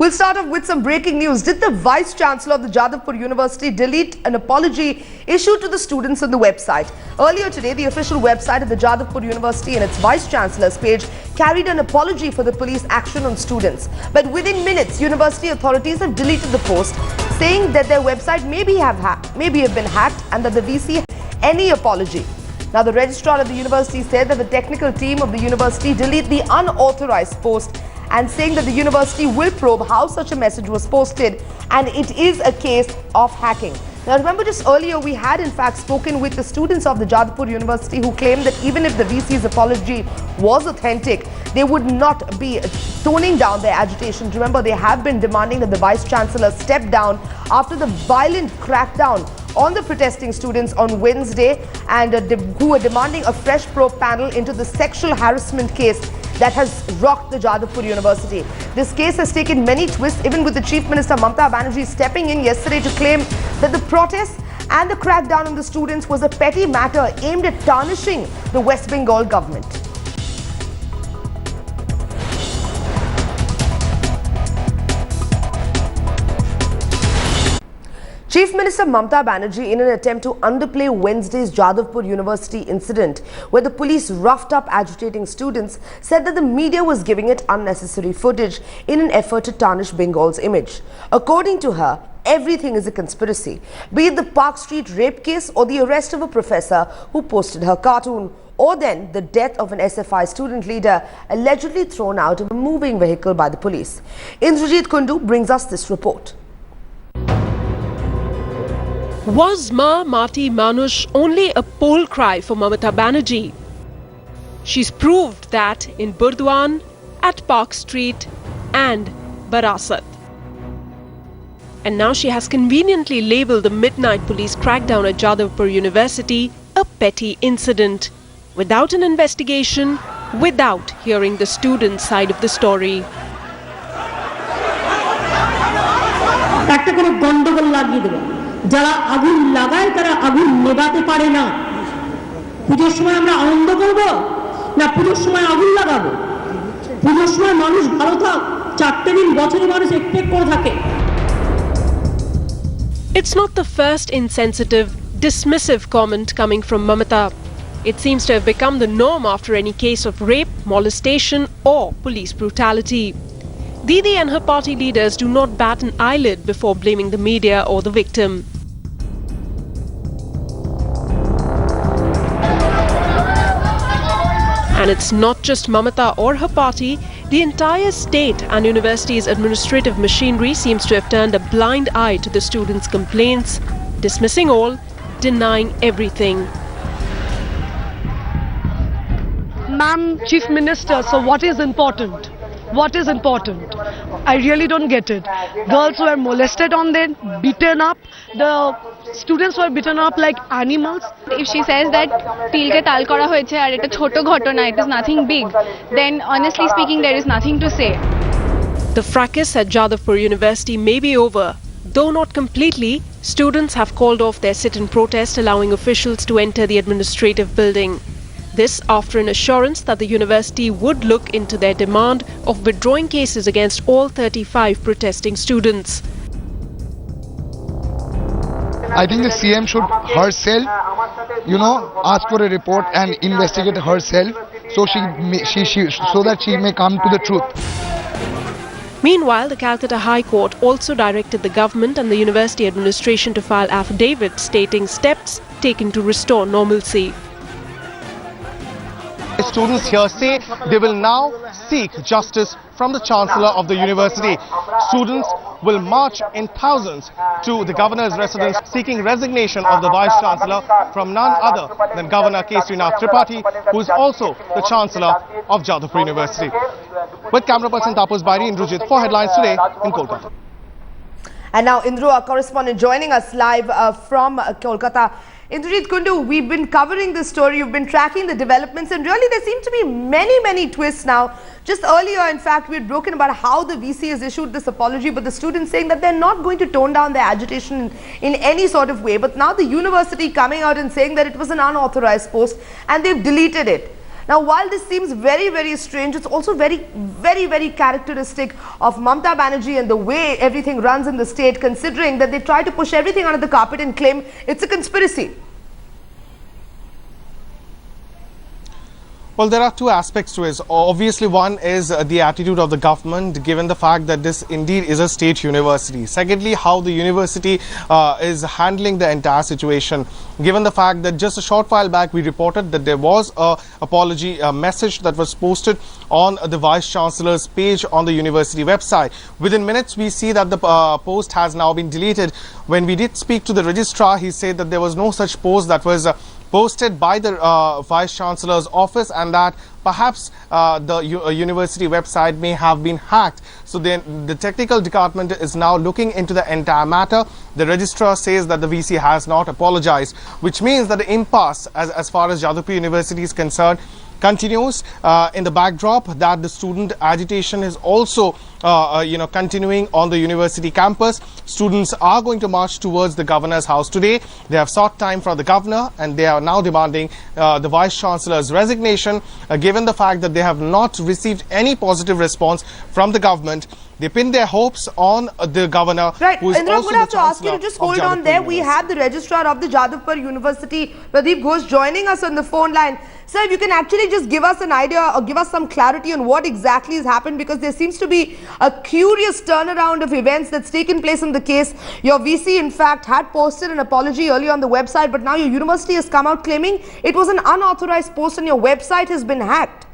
We'll start off with some breaking news. Did the Vice Chancellor of the Jadavpur University delete an apology issued to the students on the website? Earlier today, the official website of the Jadavpur University and its Vice Chancellor's page carried an apology for the police action on students. But within minutes, university authorities have deleted the post, saying that their website maybe have been hacked and that the VC any apology. Now, the registrar of the university said that the technical team of the university deleted the unauthorized post and saying that the university will probe how such a message was posted and it is a case of hacking. Now, remember just earlier we had in fact spoken with the students of the Jadavpur University who claimed that even if the VC's apology was authentic, they would not be toning down their agitation. Remember, they have been demanding that the Vice Chancellor step down after the violent crackdown on the protesting students on Wednesday and who were demanding a fresh probe panel into the sexual harassment case that has rocked the Jadavpur University. This case has taken many twists, even with the Chief Minister Mamata Banerjee stepping in yesterday to claim that the protests and the crackdown on the students was a petty matter aimed at tarnishing the West Bengal government. Chief Minister Mamata Banerjee, in an attempt to underplay Wednesday's Jadavpur University incident, where the police roughed up agitating students, said that the media was giving it unnecessary footage in an effort to tarnish Bengal's image. According to her, everything is a conspiracy, be it the Park Street rape case or the arrest of a professor who posted her cartoon, or then the death of an SFI student leader allegedly thrown out of a moving vehicle by the police. Indrajit Kundu brings us this report. Was Ma Mati Manush only a poll cry for Mamata Banerjee? She's proved that in Burdwan, at Park Street and Barasat. And now she has conveniently labelled the midnight police crackdown at Jadavpur University a petty incident, without an investigation, without hearing the students' side of the story. যারা আগুন লাগায় তারা আগুন নেভাতে পারে না। পূজোর সময় আমরা আনন্দ করব না পূজোর সময় আগুন লাগাবো? পূজোর সময় মানুষ ভালো থাক, 4 দিন বছরে মানুষ এক্সপেক্ট করে থাকে। It's not the first insensitive, dismissive comment coming from Mamata. It seems to have become the norm after any case of rape, molestation or police brutality. Didi and her party leaders do not bat an eyelid before blaming the media or the victim. And it's not just Mamata or her party. The entire state and university's administrative machinery seems to have turned a blind eye to the students' complaints, dismissing all, denying everything. Ma'am, Chief Minister, so what is important? What is important? I really don't get it. Girls were molested on them, beaten up. The students were beaten up like animals. If she says that til ke tal kora hoyeche ar eta choto ghotona, it is nothing big, then honestly speaking there is nothing to say. The fracas at Jadavpur University may be over. Though not completely, students have called off their sit-in protest, allowing officials to enter the administrative building. This after an assurance that the university would look into their demand of withdrawing cases against all 35 protesting students. I think the CM should herself, ask for a report and investigate herself so that she may come to the truth. Meanwhile, the Calcutta High Court also directed the government and the university administration to file affidavits stating steps taken to restore normalcy. Students here say they will now seek justice from the Chancellor of the university. Students will march in thousands to the governor's residence seeking resignation of the Vice Chancellor from none other than Governor K. Srinath Tripathi, who is also the Chancellor of Jadavpur University. With camera person Tapas Bairi, Indrajit for Headlines Today in Kolkata. And now Indru, our correspondent, joining us live from Kolkata. Indrajit Kundu, we've been covering this story, you've been tracking the developments, and really there seem to be many twists now. Just earlier, in fact, we had broken about how the VC has issued this apology, but the students saying that they're not going to tone down their agitation in any sort of way. But now the university coming out and saying that it was an unauthorized post and they've deleted it. Now, while this seems very, very strange, it's also very, very characteristic of Mamata Banerjee and the way everything runs in the state, considering that they try to push everything under the carpet and claim it's a conspiracy. Well, there are two aspects to it. Obviously, one is the attitude of the government, given the fact that this indeed is a state university. Secondly, how the university is handling the entire situation, given the fact that just a short while back we reported that there was a apology message that was posted on the Vice Chancellor's page on the university website. Within minutes, we see that the post has now been deleted. When we did speak to the registrar, he said that there was no such post that was posted by the Vice Chancellor's office, and that perhaps the university website may have been hacked. So then the technical department is now looking into the entire matter. The registrar says that the VC has not apologized, which means that the impasse as far as Jadavpur University is concerned continues in the backdrop, that the student agitation is also continuing on the university campus. Students are going to march towards the governor's house today. They have sought time from the governor, and they are now demanding the Vice Chancellor's resignation, given the fact that they have not received any positive response from the government. They pin their hopes on the governor. Right, who is Indra, I'm also going to have the to ask you to Chancellor just of hold on Jadavpur there. We University. have the registrar of the Jadavpur University, Pradeep Ghosh, joining us on the phone line. Sir, if you can actually just give us an idea or give us some clarity on what exactly has happened, because there seems to be a curious turnaround of events that's taken place in the case. Your VC, in fact, had posted an apology earlier on the website, but now your university has come out claiming it was an unauthorized post and your website has been hacked.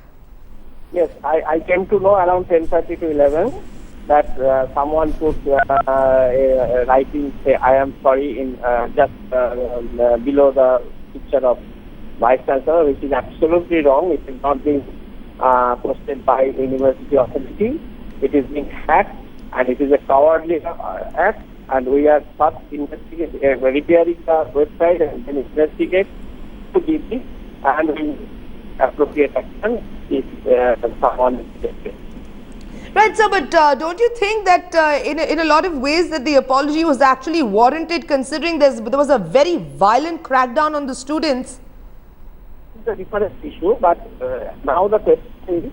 Yes, I came to know around 10:30 to 11 that someone put writing, say, I am sorry, in just below the picture of Vice Chancellor, which is absolutely wrong. It is not being posted by the university authority. It is being hacked, and it is a cowardly act, and we are first repairing the website and then investigate to give it, and we appropriate action if someone is detected. Right, sir, but don't you think that in a lot of ways that the apology was actually warranted, considering there was a very violent crackdown on the students? It's a different issue, but now the question is,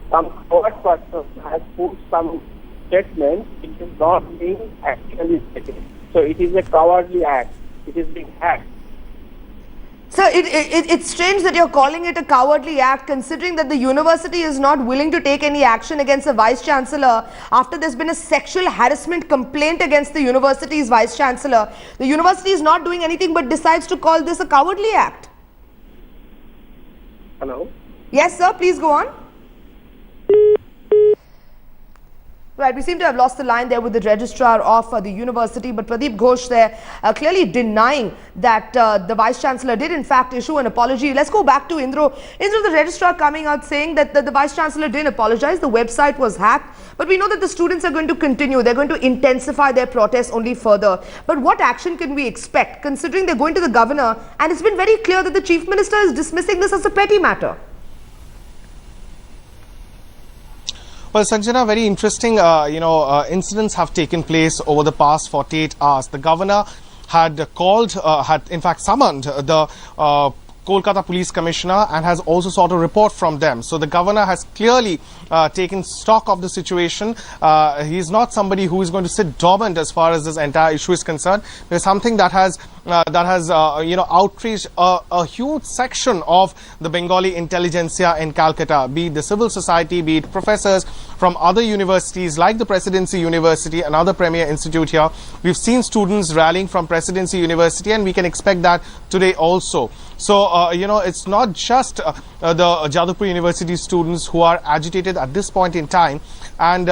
some court person has put some statement which is not being actually stated. So it is a cowardly act. It is being hacked. Sir, it's strange that you're calling it a cowardly act, considering that the university is not willing to take any action against the Vice Chancellor after there's been a sexual harassment complaint against the university's Vice Chancellor. The university is not doing anything but decides to call this a cowardly act. Hello? Yes, sir, please go on. Right, we seem to have lost the line there with the registrar of the university, but Pradeep Ghosh there clearly denying that the Vice Chancellor did in fact issue an apology. Let's go back to Indra. Indra, the registrar coming out saying that the Vice Chancellor didn't apologize, the website was hacked, but we know that the students are going to continue, they're going to intensify their protests only further. But what action can we expect, considering they're going to the governor, and it's been very clear that the Chief Minister is dismissing this as a petty matter? Well, Sanjana, very interesting, incidents have taken place over the past 48 hours. The governor had called, had in fact summoned the Kolkata Police Commissioner and has also sought a report from them. So the governor has clearly taken stock of the situation. He is not somebody who is going to sit dormant as far as this entire issue is concerned. There's something that has outraged a huge section of the Bengali intelligentsia in Calcutta, be it the civil society, be it professors from other universities like the Presidency University, another premier institute here. We've seen students rallying from Presidency University, and we can expect that today also. So, it's not just the Jadavpur University students who are agitated at this point in time. And,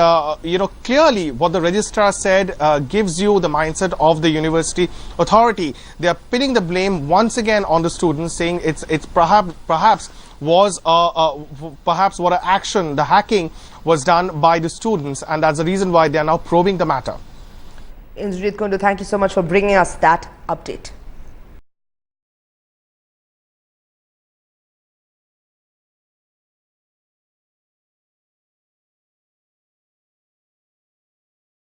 clearly what the registrar said gives you the mindset of the university authority. They are pinning the blame once again on the students, saying it's perhaps what an action, the hacking was done by the students, and that's the reason why they are now probing the matter. Indrajit Kundu, thank you so much for bringing us that update.